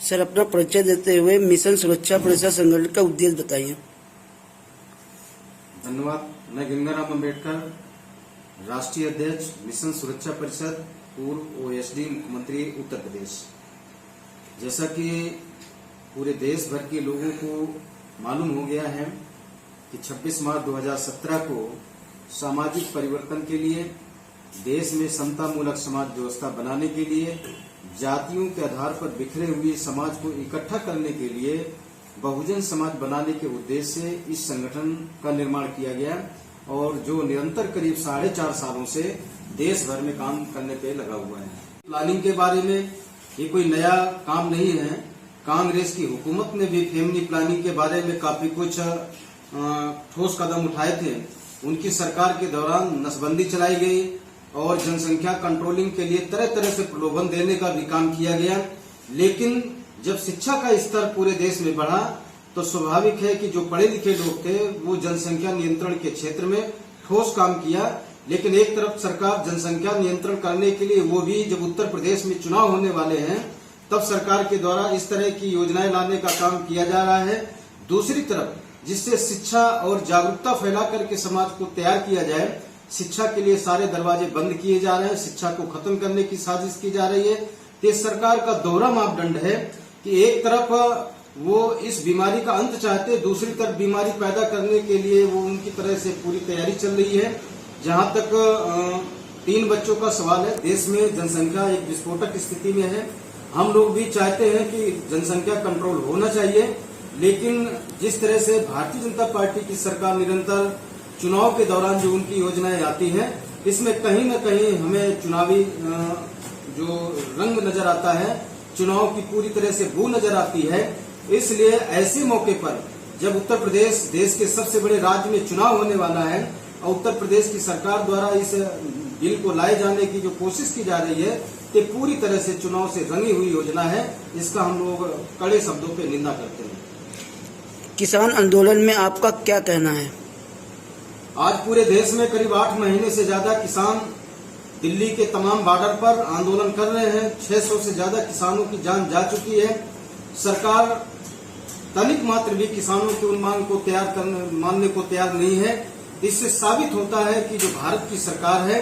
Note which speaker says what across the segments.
Speaker 1: Sir, अपना परिचय देते हुए मिशन सुरक्षा परिषद संगठन का उद्देश्य बताइए।
Speaker 2: धन्यवाद। मैं गंगाराम अम्बेडकर, राष्ट्रीय अध्यक्ष मिशन सुरक्षा परिषद, पूर्व ओएसडी मुख्यमंत्री उत्तर प्रदेश। जैसा कि पूरे देश भर के लोगों को मालूम हो गया है कि 26 मार्च 2017 को सामाजिक परिवर्तन के लिए, देश में समतामूलक समाज व्यवस्था बनाने के लिए, जातियों के आधार पर बिखरे हुए समाज को इकट्ठा करने के लिए बहुजन समाज बनाने के उद्देश्य से इस संगठन का निर्माण किया गया और जो निरंतर करीब 4.5 सालों से देश भर में काम करने पे लगा हुआ है। प्लानिंग के बारे में ये कोई नया काम नहीं है। कांग्रेस की हुकूमत ने भी फैमिली प्लानिंग के बारे में काफी कुछ ठोस कदम उठाए थे। उनकी सरकार के दौरान नसबंदी चलाई गई और जनसंख्या कंट्रोलिंग के लिए तरह तरह से प्रलोभन देने का भी काम किया गया। लेकिन जब शिक्षा का स्तर पूरे देश में बढ़ा तो स्वाभाविक है कि जो पढ़े लिखे लोग थे वो जनसंख्या नियंत्रण के क्षेत्र में ठोस काम किया। लेकिन एक तरफ सरकार जनसंख्या नियंत्रण करने के लिए, वो भी जब उत्तर प्रदेश में चुनाव होने वाले हैं तब सरकार के द्वारा इस तरह की योजनाएं लाने का काम किया जा रहा है। दूसरी तरफ जिससे शिक्षा और जागरूकता फैला करके समाज को तैयार किया जाए, शिक्षा के लिए सारे दरवाजे बंद किए जा रहे हैं, शिक्षा को खत्म करने की साजिश की जा रही है। तो सरकार का दोहरा मापदंड है कि एक तरफ वो इस बीमारी का अंत चाहते, दूसरी तरफ बीमारी पैदा करने के लिए वो उनकी तरह से पूरी तैयारी चल रही है। जहां तक 3 बच्चों का सवाल है, देश में जनसंख्या एक विस्फोटक स्थिति में है। हम लोग भी चाहते हैं कि जनसंख्या कंट्रोल होना चाहिए, लेकिन जिस तरह से भारतीय जनता पार्टी की सरकार निरंतर चुनाव के दौरान जो उनकी योजनाएं आती हैं, इसमें कहीं न कहीं हमें चुनावी जो रंग नजर आता है, चुनाव की पूरी तरह से बू नजर आती है। इसलिए ऐसे मौके पर जब उत्तर प्रदेश देश के सबसे बड़े राज्य में चुनाव होने वाला है और उत्तर प्रदेश की सरकार द्वारा इस बिल को लाए जाने की जो कोशिश की जा रही है, ये पूरी तरह से चुनाव से रंगी हुई योजना है। इसका हम लोग कड़े शब्दों पे निंदा करते हैं।
Speaker 1: किसान आंदोलन में आपका क्या कहना है?
Speaker 2: आज पूरे देश में करीब 8 महीने से ज्यादा किसान दिल्ली के तमाम बॉर्डर पर आंदोलन कर रहे हैं। 600 से ज्यादा किसानों की जान जा चुकी है। सरकार तनिक मात्र भी किसानों की उन मांग को मानने को तैयार नहीं है। इससे साबित होता है कि जो भारत की सरकार है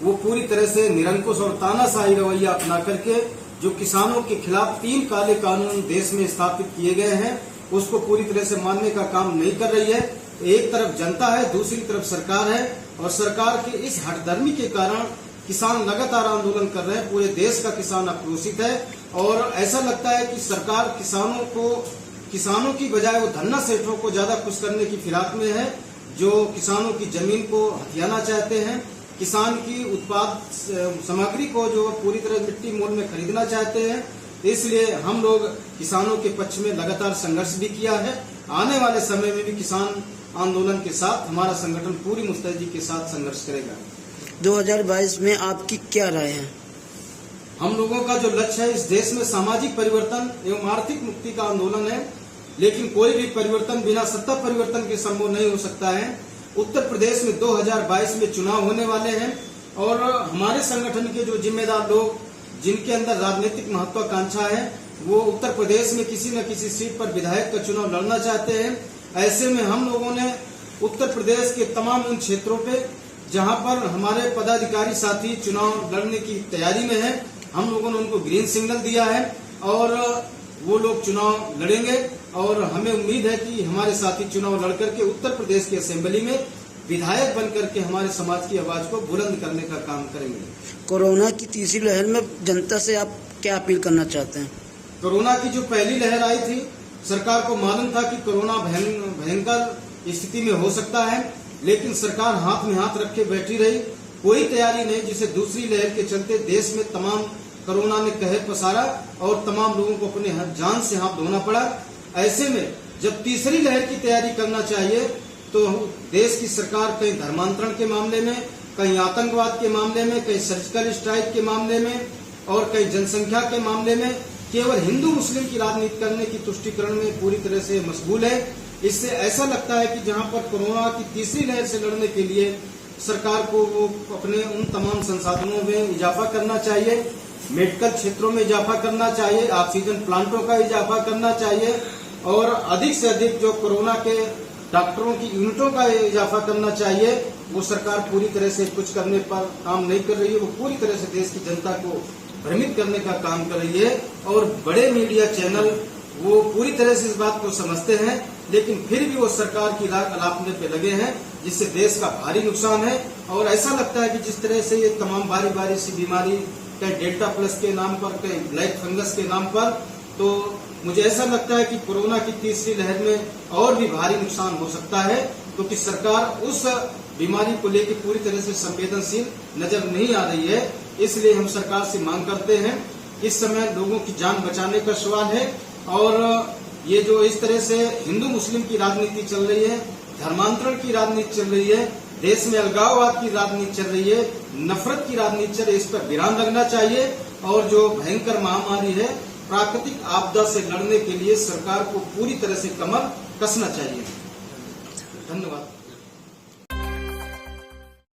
Speaker 2: वो पूरी तरह से निरंकुश और तानाशाही रवैया अपना करके जो किसानों के खिलाफ 3 काले कानून देश में स्थापित किए गए हैं उसको पूरी तरह से मानने का काम नहीं कर रही है। एक तरफ जनता है, दूसरी तरफ सरकार है और सरकार के इस हठधर्मी के कारण किसान लगातार आंदोलन कर रहे हैं। पूरे देश का किसान आक्रोशित है और ऐसा लगता है कि सरकार किसानों की बजाय वो धन्ना सेठों को ज्यादा खुश करने की फिराक में है, जो किसानों की जमीन को हथियाना चाहते हैं, किसान की उत्पाद सामग्री को जो पूरी तरह मिट्टी मोल में खरीदना चाहते हैं। इसलिए हम लोग किसानों के पक्ष में लगातार संघर्ष भी किया है। आने वाले समय में भी किसान आंदोलन के साथ हमारा संगठन पूरी मुस्तैदी के साथ संघर्ष करेगा।
Speaker 1: 2022 में आपकी क्या राय है?
Speaker 2: हम लोगों का जो लक्ष्य है, इस देश में सामाजिक परिवर्तन एवं आर्थिक मुक्ति का आंदोलन है। लेकिन कोई भी परिवर्तन बिना सत्ता परिवर्तन के संभव नहीं हो सकता है। उत्तर प्रदेश में 2022 में चुनाव होने वाले हैं और हमारे संगठन के जो जिम्मेदार लोग जिनके अंदर राजनीतिक महत्वाकांक्षा है वो उत्तर प्रदेश में किसी न किसी सीट पर विधायक का चुनाव लड़ना चाहते हैं। ऐसे में हम लोगों ने उत्तर प्रदेश के तमाम उन क्षेत्रों पे जहां पर हमारे पदाधिकारी साथी चुनाव लड़ने की तैयारी में है, हम लोगों ने उनको ग्रीन सिग्नल दिया है और वो लोग चुनाव लड़ेंगे और हमें उम्मीद है कि हमारे साथी चुनाव लड़ करके उत्तर प्रदेश की असेंबली में विधायक बन करके हमारे समाज की आवाज को बुलंद करने का काम करेंगे।
Speaker 1: कोरोना की तीसरी लहर में जनता से आप क्या अपील करना चाहते हैं?
Speaker 2: कोरोना की जो पहली लहर आई थी, सरकार को मालूम था कि कोरोना भयंकर स्थिति में हो सकता है, लेकिन सरकार हाथ में हाथ रख के बैठी रही, कोई तैयारी नहीं। जिसे दूसरी लहर के चलते देश में तमाम कोरोना ने कहर पसारा और तमाम लोगों को अपने जान से हाथ धोना पड़ा। ऐसे में जब तीसरी लहर की तैयारी करना चाहिए तो देश की सरकार कहीं धर्मांतरण के मामले में, कहीं आतंकवाद के मामले में, कहीं सर्जिकल स्ट्राइक के मामले में और कहीं जनसंख्या के मामले में केवल हिंदू मुस्लिम की राजनीति करने की तुष्टीकरण में पूरी तरह से मशगूल है। इससे ऐसा लगता है कि जहां पर कोरोना की तीसरी लहर से लड़ने के लिए सरकार को वो अपने उन तमाम संसाधनों में इजाफा करना चाहिए। मेडिकल क्षेत्रों में इजाफा करना चाहिए, ऑक्सीजन प्लांटों का इजाफा करना चाहिए और अधिक से अधिक जो कोरोना के डॉक्टरों की यूनिटों का इजाफा करना चाहिए। वो सरकार पूरी तरह से कुछ करने पर काम नहीं कर रही है, वो पूरी तरह से देश की जनता को भ्रमित करने का काम कर रही है और बड़े मीडिया चैनल वो पूरी तरह से इस बात को समझते हैं, लेकिन फिर भी वो सरकार की राह अलापने पे लगे हैं, जिससे देश का भारी नुकसान है। और ऐसा लगता है कि जिस तरह से ये तमाम बारी बारी सी बीमारी, कहीं डेल्टा प्लस के नाम पर, कहीं ब्लैक फंगस के नाम पर, तो मुझे ऐसा लगता है कि कोरोना की तीसरी लहर में और भी भारी नुकसान हो सकता है, क्योंकि सरकार उस बीमारी को लेकर पूरी तरह से संवेदनशील नजर नहीं आ रही है। इसलिए हम सरकार से मांग करते हैं, इस समय लोगों की जान बचाने का सवाल है और ये जो इस तरह से हिंदू मुस्लिम की राजनीति चल रही है, धर्मांतरण की राजनीति चल रही है, देश में अलगाववाद की राजनीति चल रही है, नफरत की राजनीति चल रही है, इस पर विराम लगना चाहिए और जो भयंकर महामारी है, प्राकृतिक आपदा से लड़ने के लिए सरकार को पूरी तरह से कमर कसना चाहिए। धन्यवाद।